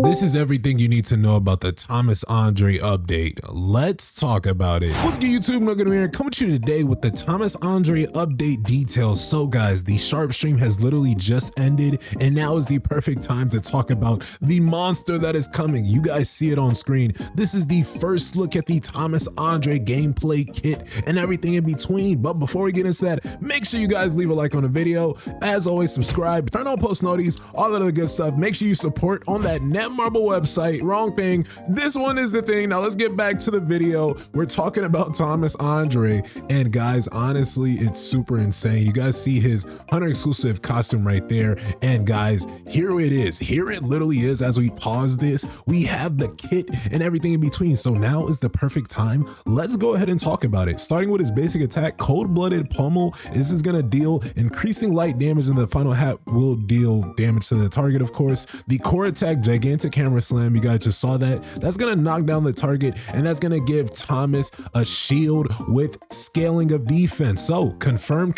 This is everything you need to know about the Thomas Andre update. Let's talk about it. What's good, YouTube? NoGoodEman coming to you today with the Thomas Andre update details. So guys, the Sharp stream has literally just ended, and now is the perfect time to talk about the monster that is coming. You guys see it on screen. This is the first look at the Thomas Andre gameplay kit and everything in between. But before we get into that, make sure you guys leave a like on the video. As always, subscribe, turn on post notifications, all that other good stuff. Make sure you support on that Netmarble website. Wrong thing. This one is the thing. Now let's get back to the video. We're talking about Thomas Andre, and guys, honestly, it's super insane. You guys see his Hunter exclusive costume right there, and guys, here it is. Here it literally is. As we pause this, we have the kit and everything in between. So now is the perfect time. Let's go ahead and talk about it. Starting with his basic attack, Cold-Blooded Pummel. This is gonna deal increasing light damage, and the final hat will deal damage to the target, of course. The core attack, Gigantic Hammer Slam, you guys just saw that. That's gonna knock down the target, and that's gonna give Thomas a shield with scaling of defense. So confirm.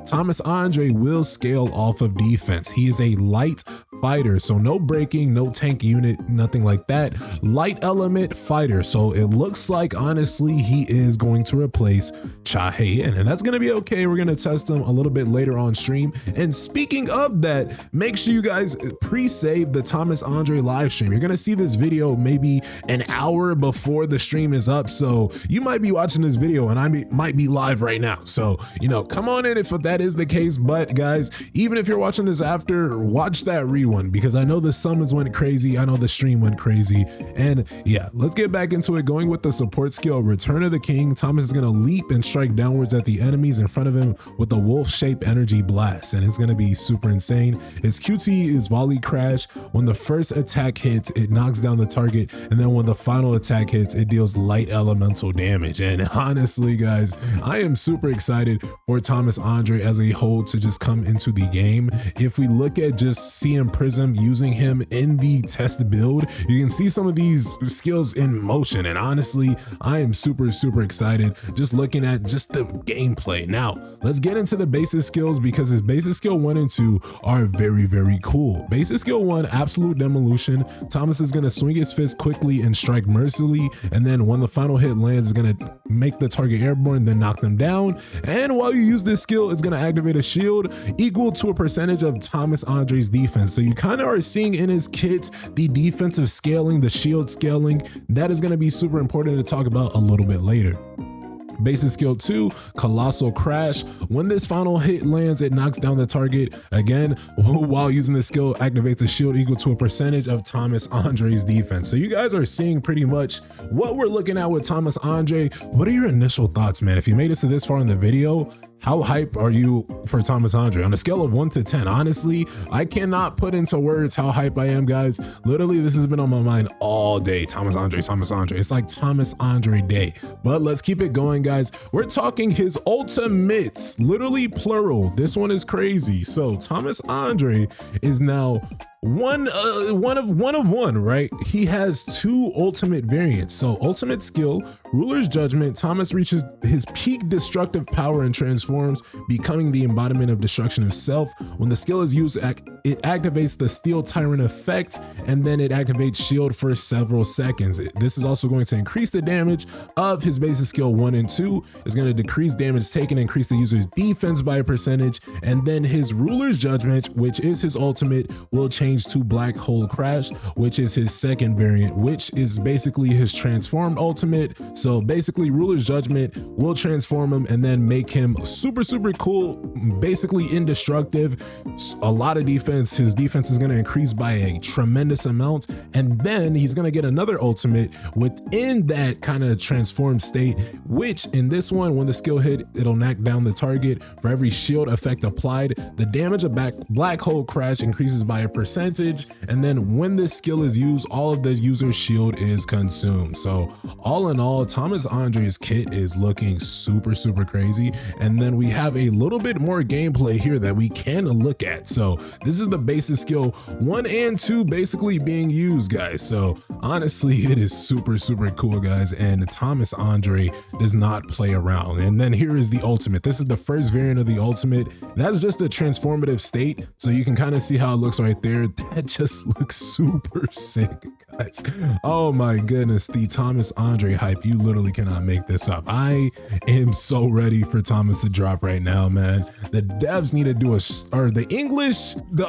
Thomas Andre will scale off of defense. He is a light fighter, so no breaking, no tank unit, nothing like that. Light element fighter. So it looks like, honestly, he is going to replace Chahayan, and that's gonna be okay. We're gonna test him a little bit later on stream. And speaking of that, make sure you guys pre-save the Thomas Andre live stream. You're gonna see this video maybe an hour before the stream is up, so you might be watching this video and I might be live right now. So, you know, come on in if that is the case. But guys, even if you're watching this after, watch that rerun, because I know the summons went crazy, I know the stream went crazy. And yeah, let's get back into it. Going with the support skill, Return of the King. Thomas is gonna leap and strike downwards at the enemies in front of him with a wolf-shaped energy blast, and it's gonna be super insane. His QT is Volley Crash. When the first attack hits, it knocks down the target, and then when the final attack hits, it deals light elemental damage. And honestly, guys, I am super excited for Thomas Andre as a whole to just come into the game. If we look at just CM Prism using him in the test build, you can see some of these skills in motion, and honestly, I am super excited just looking at just the gameplay. Now let's get into the basic skills, because his basic skill 1 and 2 are very cool. Basic skill 1, Absolute Demolition. Thomas is gonna swing his fist quickly and strike mercilessly, and then when the final hit lands, it's gonna make the target airborne, then knock them down. And while you use this skill, it's gonna activate a shield equal to a percentage of Thomas Andre's defense. So you kind of are seeing in his kit the defensive scaling, the shield scaling. That is gonna be super important to talk about a little bit later. Basic skill 2, Colossal Crash. When this final hit lands, it knocks down the target. Again, while using the skill, activates a shield equal to a percentage of Thomas Andre's defense. So you guys are seeing pretty much what we're looking at with Thomas Andre. What are your initial thoughts, man? If you made it to this far in the video, how hype are you for Thomas Andre? On a scale of 1 to 10, honestly, I cannot put into words how hype I am, guys. Literally, this has been on my mind all day. Thomas Andre. It's like Thomas Andre day. But let's keep it going, guys. We're talking his ultimates, literally plural. This one is crazy. So Thomas Andre is now one of one, right? He has 2 ultimate variants. So ultimate skill, Ruler's Judgment. Thomas reaches his peak destructive power and transforms, becoming the embodiment of destruction himself. When the skill is used, it activates the Steel Tyrant effect, and then it activates shield for several seconds. This is also going to increase the damage of his basic skill 1 and 2. It's going to decrease damage taken, increase the user's defense by a percentage, and then his Ruler's Judgment, which is his ultimate, will change to Black Hole Crash, which is his second variant, which is basically his transformed ultimate. So basically, Ruler's Judgment will transform him and then make him super cool, basically indestructible. A lot of defense. His defense is going to increase by a tremendous amount, and then he's going to get another ultimate within that kind of transformed state, which in this one, when the skill hit, it'll knock down the target. For every shield effect applied, the damage of Black Hole Crash increases by a percentage, and then when this skill is used, all of the user's shield is consumed. So all in all, Thomas Andre's kit is looking super crazy. And then we have a little bit more gameplay here that we can look at. So this is is the basic skill 1 and 2 basically being used, guys. So honestly, it is super cool, guys, and Thomas Andre does not play around. And then here is the ultimate. This is the first variant of the ultimate. That's just a transformative state, so you can kind of see how it looks right there. That just looks super sick, guys. Oh my goodness, the Thomas Andre hype, you literally cannot make this up. I am so ready for Thomas to drop right now, man. The devs need to do the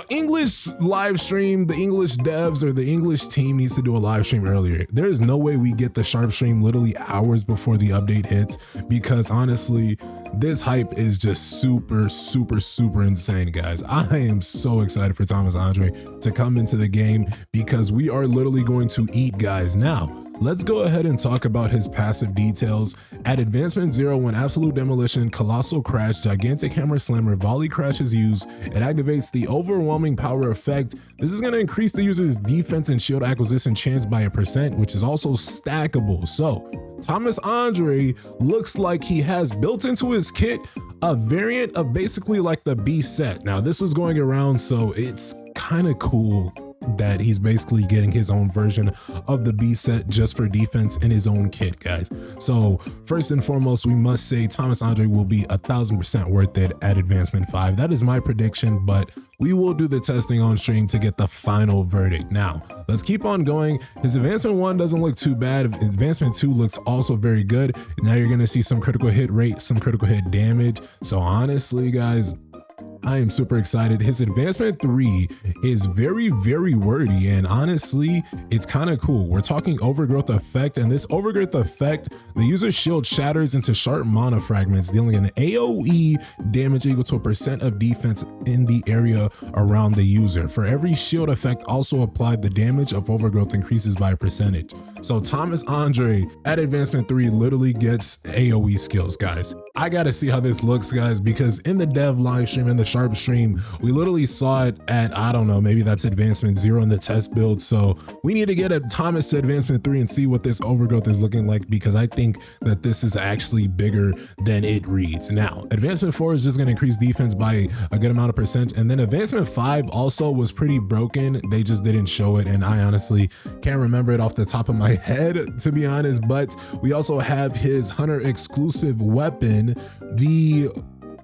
English live stream, the English devs or the English team needs to do a live stream earlier. There is no way we get the sharp stream literally hours before the update hits, because honestly, this hype is just super insane, guys. I am so excited for Thomas Andre to come into the game, because we are literally going to eat, guys. Now, let's go ahead and talk about his passive details. At Advancement 0, when Absolute Demolition, Colossal Crash, Gigantic Hammer Slammer, Volley Crash is used, it activates the Overwhelming Power effect. This is going to increase the user's defense and shield acquisition chance by 1%, which is also stackable. So Thomas Andre looks like he has built into his kit a variant of basically like the B set. Now, this was going around, so it's kind of cool that he's basically getting his own version of the B set just for defense in his own kit, guys. So first and foremost, we must say Thomas Andre will be 1000% worth it at Advancement 5. That is my prediction, but we will do the testing on stream to get the final verdict. Now, let's keep on going. His Advancement 1 doesn't look too bad. Advancement 2 looks also very good. Now you're going to see some critical hit rate, some critical hit damage. So honestly, guys, I am super excited. His Advancement 3 is very wordy, and honestly, it's kind of cool. We're talking Overgrowth effect, and this Overgrowth effect, the user's shield shatters into sharp mana fragments, dealing an AoE damage equal to 1% of defense in the area around the user. For every shield effect also applied, the damage of Overgrowth increases by a percentage. So Thomas Andre at Advancement 3 literally gets AoE skills, guys. I gotta see how this looks, guys, because in the dev live stream, in the sharp stream, we literally saw it at, I don't know, maybe that's Advancement 0 in the test build. So we need to get a Thomas to Advancement 3 and see what this Overgrowth is looking like, because I think that this is actually bigger than it reads. Now, Advancement 4 is just gonna increase defense by a good amount of percent, and then Advancement 5 also was pretty broken. They just didn't show it, and I honestly can't remember it off the top of my head, to be honest. But we also have his Hunter exclusive weapon, the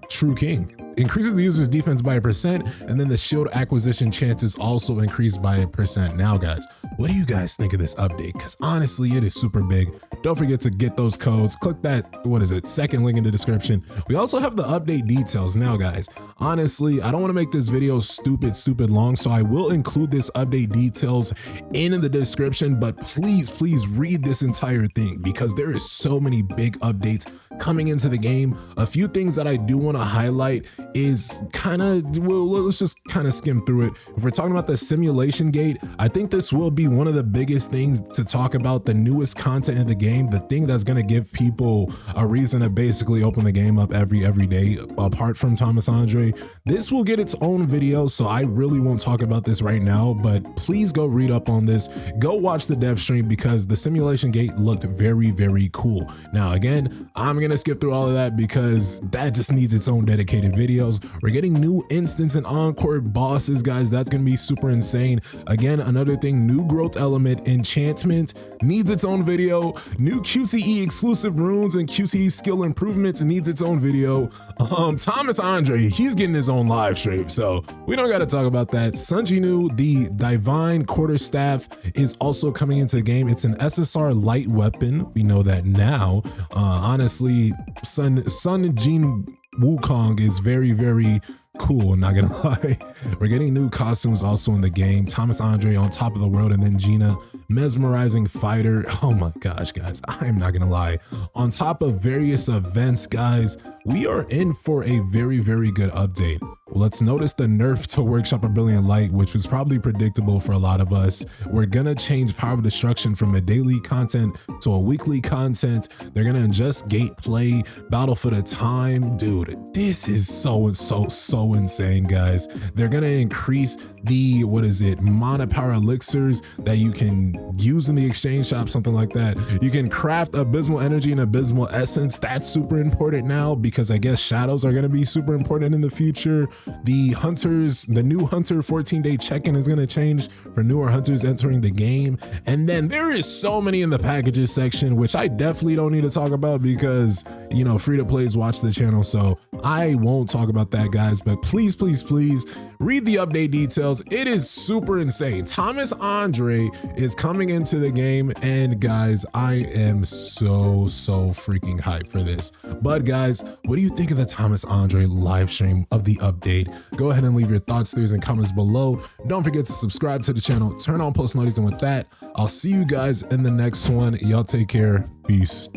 True King. Increases the user's defense by 1%, and then the shield acquisition chance is also increased by 1%. Now, guys, what do you guys think of this update? Because honestly, it is super big. Don't forget to get those codes. Click that, what is it, second link in the description. We also have the update details. Now, guys, honestly, I don't want to make this video stupid long, so I will include this update details in the description, but please read this entire thing, because there is so many big updates coming into the game. A few things that I do want to highlight is let's just kind of skim through it. If we're talking about the simulation gate, I think this will be one of the biggest things to talk about, the newest content in the game, the thing that's going to give people a reason to basically open the game up every day. Apart from Thomas Andre, this will get its own video, so I really won't talk about this right now, but please go read up on this. Go watch the dev stream, because the simulation gate looked very cool. Now, again, I'm gonna skip through all of that because that just needs its own dedicated videos. We're getting new instance and encore bosses, guys. That's gonna be super insane. Again, another thing, new growth element enchantment needs its own video. New QTE exclusive runes and QTE skill improvements needs its own video. Thomas Andre, he's getting his own live stream, so we don't gotta talk about that. Sunjinu, the Divine Quarterstaff, is also coming into the game. It's an SSR light weapon. We know that now. Honestly, Sun Jin Wukong is very cool, not gonna lie. We're getting new costumes also in the game. Thomas Andre on top of the world, and then Gina, mesmerizing fighter. Oh my gosh, guys, I'm not gonna lie. On top of various events, guys, we are in for a very good update. Let's notice the nerf to Workshop of Brilliant Light, which was probably predictable for a lot of us. We're gonna change Power of Destruction from a daily content to a weekly content. They're gonna adjust gate play, battle for the time. Dude, this is so insane, guys. They're gonna increase the, mana power elixirs that you can use in the exchange shop, something like that. You can craft abysmal energy and abysmal essence. That's super important now, because because I guess shadows are going to be super important in the future. The new hunter 14-day check-in is going to change for newer hunters entering the game. And then there is so many in the packages section, which I definitely don't need to talk about because, you know, free-to-plays watch the channel, so I won't talk about that, guys. But please, please, please read the update details. It is super insane. Thomas Andre is coming into the game, and guys, I am so freaking hyped for this. But guys, what do you think of the Thomas Andre live stream of the update? Go ahead and leave your thoughts, theories, and comments below. Don't forget to subscribe to the channel, turn on post notifications, and with that, I'll see you guys in the next one. Y'all take care. Peace.